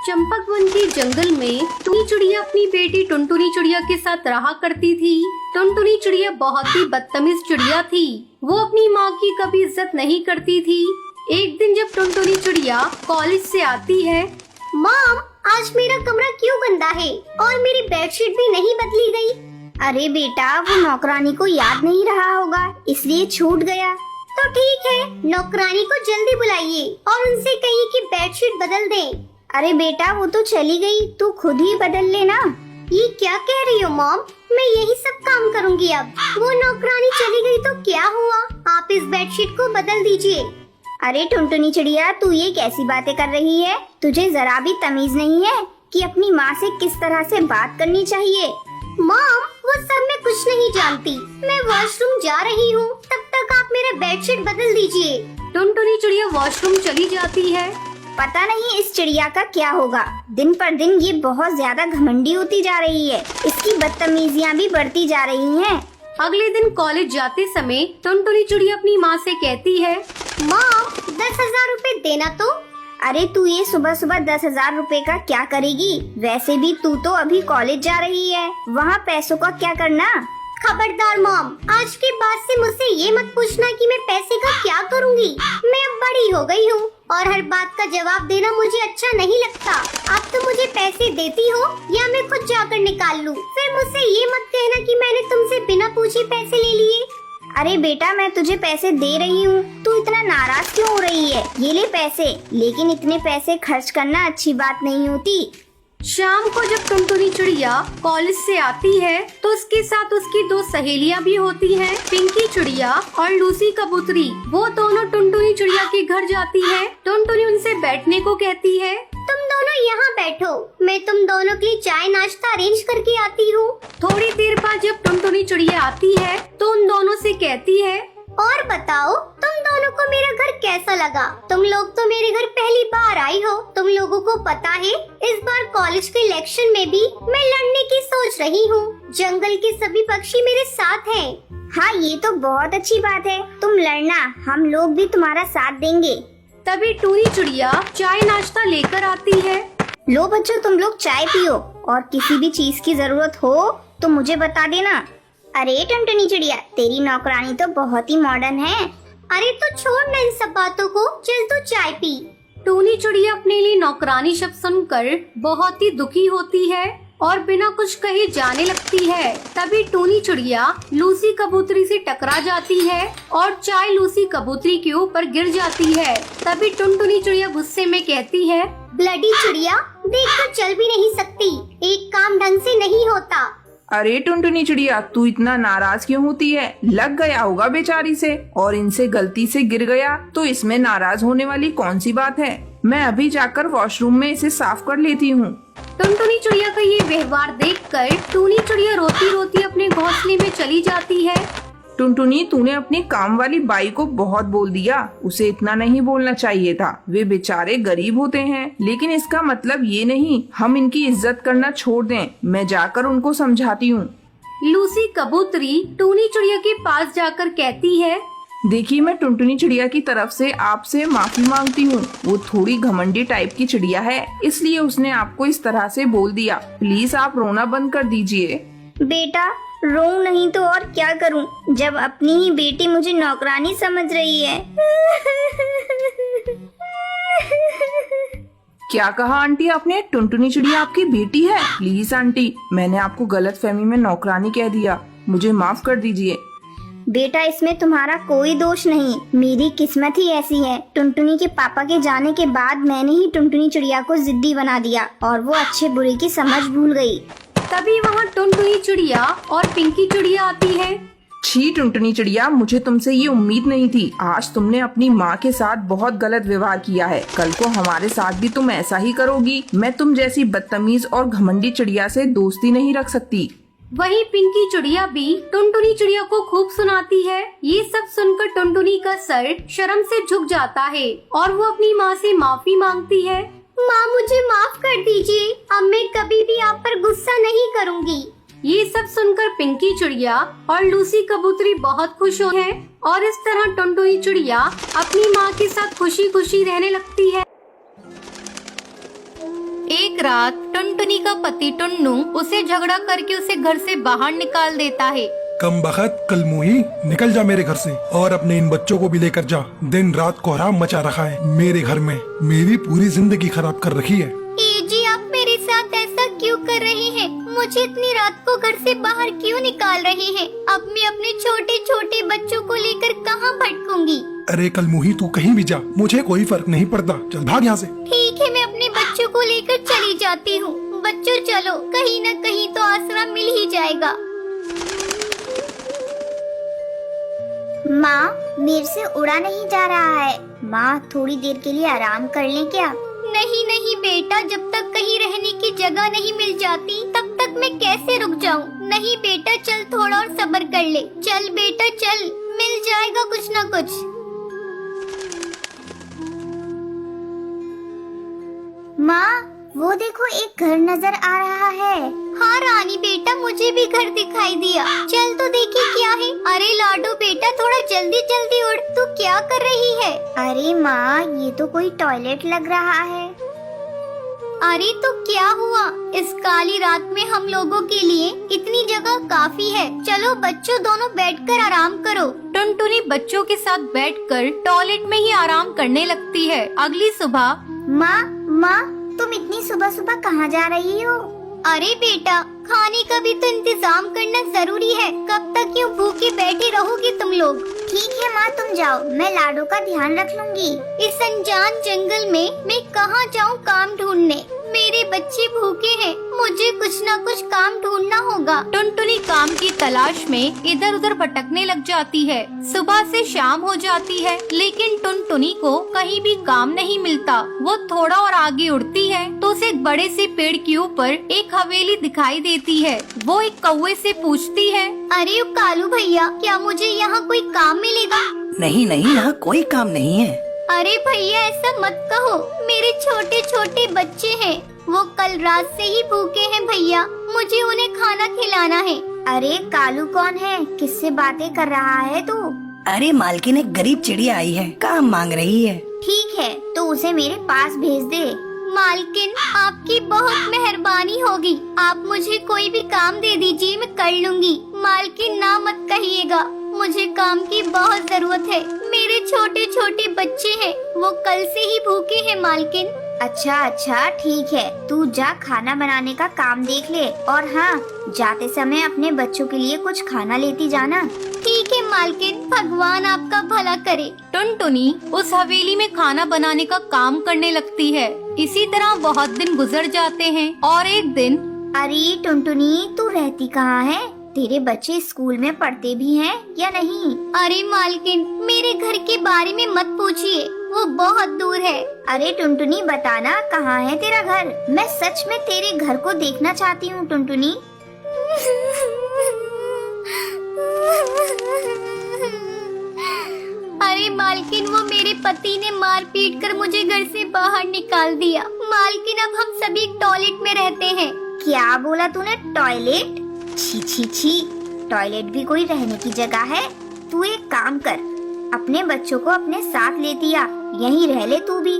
Champak one के जंगल में टुनी चिड़िया अपनी बेटी टुनटुनी चिड़िया के साथ रहा करती थी। टुनटुनी चिड़िया बहुत ही बदतमीज चिड़िया थी। वो अपनी माँ की कभी इज्जत नहीं करती थी। एक दिन जब टुनटुनी चिड़िया कॉलेज से आती है, मॉम, आज मेरा कमरा क्यों गंदा है और मेरी बेडशीट भी नहीं बदली गई? अरे बेटा, वो नौकरानी को याद नहीं रहा होगा, इसलिए छूट गया। तो ठीक है, नौकरानी को जल्दी बुलाइए और उनसे कहिए कि बेडशीट बदल दें। अरे बेटा, वो तो चली गई, तू खुद ही बदल लेना। ये क्या कह रही हो मॉम? मैं यही सब काम करूंगी अब। वो नौकरानी चली गई तो क्या हुआ? आप इस बेडशीट को बदल दीजिए। अरे टुनटुनी चिड़िया, तू ये कैसी बातें कर रही है? तुझे जरा भी तमीज नहीं है कि अपनी माँ से किस तरह से बात करनी चाहिए? मॉम, वो सब मैं कुछ नहीं जानती। मैं वॉशरूम जा रही हूँ, तब तक आप मेरा बेडशीट बदल दीजिए। टुनटुनी चिड़िया वॉशरूम चली जाती है। पता नहीं इस चिड़िया का क्या होगा, दिन पर दिन ये बहुत ज्यादा घमंडी होती जा रही है। इसकी बदतमीजियाँ भी बढ़ती जा रही हैं। अगले दिन कॉलेज जाते समय टुनटुनी चिड़िया अपनी माँ से कहती है, मॉम, 10,000 रुपए देना तो। अरे तू ये सुबह सुबह 10,000 रुपए का क्या करेगी? वैसे भी तू तो अभी कॉलेज जा रही है, वहाँ पैसों का क्या करना? खबरदार मॉम, आज के बाद से मुझसे ये मत पूछना कि मैं पैसे का क्या करूँगी। मैं अब बड़ी हो गई हूँ और हर बात का जवाब देना मुझे अच्छा नहीं लगता। आप तो मुझे पैसे देती हो या मैं खुद जाकर निकाल लूँ। फिर मुझसे ये मत कहना कि मैंने तुमसे बिना पूछे पैसे ले लिए। अरे बेटा, मैं तुझे पैसे दे रही हूँ, तू इतना नाराज क्यों हो रही है? ये ले पैसे, लेकिन इतने पैसे खर्च करना अच्छी बात नहीं होती। शाम को जब टुनटुनी चिड़िया कॉलेज से आती है तो उसके साथ उसकी दो सहेलियां भी होती हैं, पिंकी चिड़िया और लूसी कबूतरी। वो दोनों टुनटुनी चिड़िया के घर जाती है। टुनटुनी उनसे बैठने को कहती है। तुम दोनों यहाँ बैठो, मैं तुम दोनों के लिए चाय नाश्ता अरेंज करके आती हूँ। थोड़ी देर बाद जब टुनटुनी चिड़िया आती है तो उन दोनों से कहती है, और बताओ, तुम दोनों को मेरा घर कैसा लगा? तुम लोग तो मेरे घर पहली बार आई हो। तुम लोगों को पता है, इस बार कॉलेज के इलेक्शन में भी मैं लड़ने की सोच रही हूँ। जंगल के सभी पक्षी मेरे साथ हैं। हाँ, ये तो बहुत अच्छी बात है। तुम लड़ना, हम लोग भी तुम्हारा साथ देंगे। तभी टूनी चिड़िया चाय नाश्ता लेकर आती है। लो बच्चों, तुम लोग चाय पियो और किसी भी चीज की जरूरत हो तो मुझे बता देना। अरे टुनटुनी चिड़िया, तेरी नौकरानी तो बहुत ही मॉडर्न है। अरे तो छोड़ ना इन सब बातों को, चल तू चाय पी। टूनी चिड़िया अपने लिए नौकरानी शब्द सुनकर बहुत ही दुखी होती है और बिना कुछ कहे जाने लगती है। तभी टूनी चिड़िया लूसी कबूतरी से टकरा जाती है और चाय लूसी कबूतरी के ऊपर गिर जाती है। तभी टुनटुनी चिड़िया गुस्से में कहती है, ब्लडी चिड़िया, देख कर चल भी नहीं सकती, एक काम ढंग से नहीं होता। अरे टुनटुनी चिड़िया, तू इतना नाराज क्यों होती है? लग गया होगा बेचारी से, और इनसे गलती से गिर गया तो इसमें नाराज होने वाली कौन सी बात है? मैं अभी जाकर वॉशरूम में इसे साफ कर लेती हूँ। टुनटुनी चिड़िया का ये व्यवहार देखकर टूनी चिड़िया रोती रोती अपने घोंसले में चली जाती है। टुनटुनी, तूने अपनी काम वाली बाई को बहुत बोल दिया। उसे इतना नहीं बोलना चाहिए था। वे बेचारे गरीब होते हैं, लेकिन इसका मतलब ये नहीं हम इनकी इज्जत करना छोड़ दें। मैं जाकर उनको समझाती हूँ। लूसी कबूतरी टूनी चिड़िया के पास जाकर कहती है, देखिए, मैं टुनटुनी चिड़िया की तरफ से आपसे माफी मांगती हूँ। वो थोड़ी घमंडी टाइप की चिड़िया है, इसलिए उसने आपको इस तरह से बोल दिया। प्लीज आप रोना बंद कर दीजिए। बेटा, रो नहीं तो और क्या करूं, जब अपनी ही बेटी मुझे नौकरानी समझ रही है। क्या कहा आंटी आपने? टुनटुनी चिड़िया आपकी बेटी है? प्लीज आंटी, मैंने आपको गलतफहमी में नौकरानी कह दिया, मुझे माफ कर दीजिए। बेटा, इसमें तुम्हारा कोई दोष नहीं, मेरी किस्मत ही ऐसी है। टुनटुनी के पापा के जाने के बाद मैंने ही टुनटुनी चिड़िया को जिद्दी बना दिया और वो अच्छे बुरे की समझ भूल गई। तभी वहाँ टुनटुनी चिड़िया और पिंकी चिड़िया आती है। छी टुनटुनी चिड़िया, मुझे तुमसे ये उम्मीद नहीं थी। आज तुमने अपनी माँ के साथ बहुत गलत व्यवहार किया है। कल को हमारे साथ भी तुम ऐसा ही करोगी। मैं तुम जैसी बदतमीज और घमंडी चिड़िया से दोस्ती नहीं रख सकती। वहीं पिंकी चिड़िया भी टुनटुनी चिड़िया को खूब सुनाती है। ये सब सुनकर टुनटुनी का सर शर्म से झुक जाता है और वो अपनी माँ से माफी मांगती है। माँ, मुझे माफ कर दीजिए, अब मैं कभी भी आप पर गुस्सा नहीं करूँगी। ये सब सुनकर पिंकी चिड़िया और लूसी कबूतरी बहुत खुश हैं और इस तरह टुनटुनी चिड़िया अपनी माँ के साथ खुशी खुशी रहने लगती है। रात टुनटुनी का पति टुन्नू उसे झगड़ा करके उसे घर से बाहर निकाल देता है। कम बखत कलमुही, निकल जा मेरे घर से और अपने इन बच्चों को भी लेकर जा। दिन रात कोहराम मचा रखा है मेरे घर में, मेरी पूरी जिंदगी खराब कर रखी है। ए जी, आप मेरे साथ ऐसा क्यों कर रहे हैं? मुझे इतनी रात को घर से बाहर क्यों निकाल रहे हैं? अब मैं अपने छोटे छोटे बच्चों को लेकर कहाँ भटकूंगी? अरे कलमुही, तू कहीं भी जा, मुझे कोई फर्क नहीं पड़ता। चल भाग यहाँ से। ठीक है, मैं अपने बच्चों को लेकर चली जाती हूँ। बच्चों चलो, कहीं न कहीं तो आसरा मिल ही जाएगा। माँ, मेरे से उड़ा नहीं जा रहा है। माँ, थोड़ी देर के लिए आराम कर लें क्या? नहीं नहीं बेटा, जब तक कहीं रहने की जगह नहीं मिल जाती तब तक मैं कैसे रुक जाऊँ? नहीं बेटा, चल थोड़ा और सब्र कर ले। चल बेटा चल, मिल जाएगा कुछ न कुछ। माँ, वो देखो एक घर नजर आ रहा है। हाँ रानी बेटा, मुझे भी घर दिखाई दिया। चल तो देखिए क्या है। अरे लाडो बेटा, थोड़ा जल्दी जल्दी उड़। तू क्या कर रही है? अरे माँ, ये तो कोई टॉयलेट लग रहा है। अरे तो क्या हुआ? इस काली रात में हम लोगों के लिए इतनी जगह काफी है। चलो बच्चों, दोनों बैठकर आराम करो। टुनटुनी बच्चों के साथ बैठकर टॉयलेट में ही आराम करने लगती है। अगली सुबह माँ, तुम इतनी सुबह सुबह कहाँ जा रही हो? अरे बेटा, खाने का भी तो इंतजाम करना जरूरी है। कब तक यूँ भूखे बैठे रहोगे तुम लोग? ठीक है माँ, तुम जाओ, मैं लाडो का ध्यान रख लूंगी। इस अनजान जंगल में मैं कहाँ जाऊँ काम ढूंढने? मेरे बच्चे भूखे हैं, मुझे कुछ न कुछ काम ढूंढना होगा। टुनटुनी काम की तलाश में इधर उधर भटकने लग जाती है। सुबह से शाम हो जाती है, लेकिन टुनटुनी को कहीं भी काम नहीं मिलता। वो थोड़ा और आगे उड़ती है तो उसे एक बड़े से पेड़ के ऊपर एक हवेली दिखाई देती है। वो एक कौवे से पूछती है, अरे कालू भैया, क्या मुझे यहाँ कोई काम मिलेगा? नहीं नहीं, यहाँ कोई काम नहीं है। अरे भैया, ऐसा मत कहो, मेरे छोटे छोटे बच्चे हैं। वो कल रात से ही भूखे हैं भैया, मुझे उन्हें खाना खिलाना है। अरे कालू कौन है? किससे बातें कर रहा है तू? अरे मालकिन, एक गरीब चिड़िया आई है, काम मांग रही है। ठीक है, तो उसे मेरे पास भेज दे। मालकिन, आपकी बहुत मेहरबानी होगी। आप मुझे कोई भी काम दे दीजिए, मैं कर लूंगी। मालकिन, ना मत कहिएगा, मुझे काम की बहुत जरूरत है। मेरे छोटे छोटे बच्चे हैं, वो कल से ही भूखे हैं मालकिन। अच्छा, ठीक है, तू जा खाना बनाने का काम देख ले। और हाँ, जाते समय अपने बच्चों के लिए कुछ खाना लेती जाना। ठीक है मालकिन, भगवान आपका भला करे। टुनटुनी उस हवेली में खाना बनाने का काम करने लगती है। इसी तरह बहुत दिन गुजर जाते हैं और एक दिन, अरे टुनटुनी, तू रहती कहाँ है? तेरे बच्चे स्कूल में पढ़ते भी हैं या नहीं? अरे मालकिन, मेरे घर के बारे में मत पूछिए, वो बहुत दूर है। अरे टुनटुनी, बताना कहाँ है तेरा घर? मैं सच में तेरे घर को देखना चाहती हूँ टुनटुनी। अरे मालकिन, वो मेरे पति ने मार पीट कर मुझे घर से बाहर निकाल दिया। मालकिन, अब हम सभी टॉयलेट में रहते हैं। क्या बोला तूने? टॉयलेट? छी, टॉयलेट भी कोई रहने की जगह है? तू एक काम कर, अपने बच्चों को अपने साथ लेती आ, यहीं रह ले तू भी।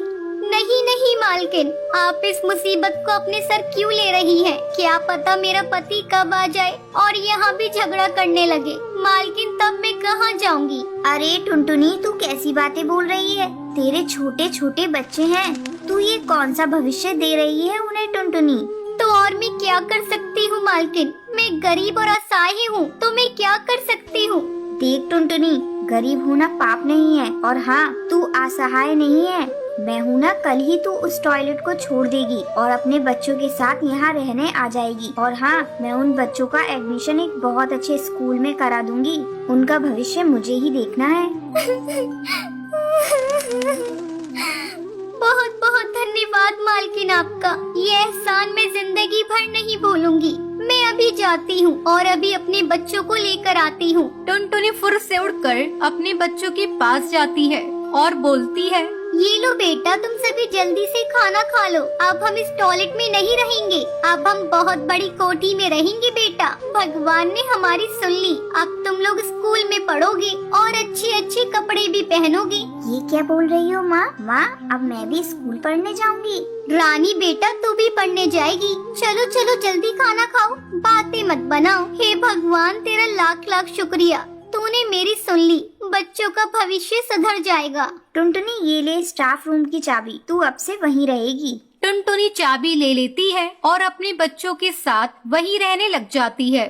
नहीं मालकिन, आप इस मुसीबत को अपने सर क्यों ले रही हैं? क्या पता मेरा पति कब आ जाए और यहाँ भी झगड़ा करने लगे। मालकिन, तब मैं कहाँ जाऊँगी? अरे टुनटुनी, तू कैसी बातें बोल रही है? तेरे छोटे छोटे बच्चे हैं, तू ये कौन सा भविष्य दे रही है उन्हें टुनटुनी? तो और मैं क्या कर सकती हूँ मालकिन? मैं गरीब और असहाय हूँ, तो मैं क्या कर सकती हूँ? देख टुनटुनी, गरीब होना पाप नहीं है, और हाँ, तू असहाय नहीं है। मैं हूँ ना, कल ही तू उस टॉयलेट को छोड़ देगी और अपने बच्चों के साथ यहाँ रहने आ जाएगी। और हाँ, मैं उन बच्चों का एडमिशन एक बहुत अच्छे स्कूल में करा दूंगी। उनका भविष्य मुझे ही देखना है। बहुत बहुत धन्यवाद मालकिन आपका, ये एहसान मैं जिंदगी भर नहीं भूलूंगी। मैं अभी जाती हूँ और अभी अपने बच्चों को लेकर आती हूँ। टुनटुनी फुर्र से उड़कर अपने बच्चों के पास जाती है और बोलती है, ये लो बेटा, तुम सभी जल्दी से खाना खा लो। अब हम इस टॉयलेट में नहीं रहेंगे, अब हम बहुत बड़ी कोठी में रहेंगे बेटा। भगवान ने हमारी सुन ली। अब तुम लोग स्कूल में पढ़ोगे और अच्छे अच्छे कपड़े भी पहनोगे। ये क्या बोल रही हो माँ? माँ, अब मैं भी स्कूल पढ़ने जाऊंगी। रानी बेटा, तू भी पढ़ने जाएगी। चलो चलो जल्दी खाना खाओ, बातें मत बनाओ। हे भगवान, तेरा लाख लाख शुक्रिया, तूने मेरी सुन ली। बच्चों का भविष्य सुधर जाएगा। टुनटुनी, ये ले स्टाफ रूम की चाबी, तू अब से वहीं रहेगी। टुनटुनी चाबी ले लेती है और अपने बच्चों के साथ वहीं रहने लग जाती है।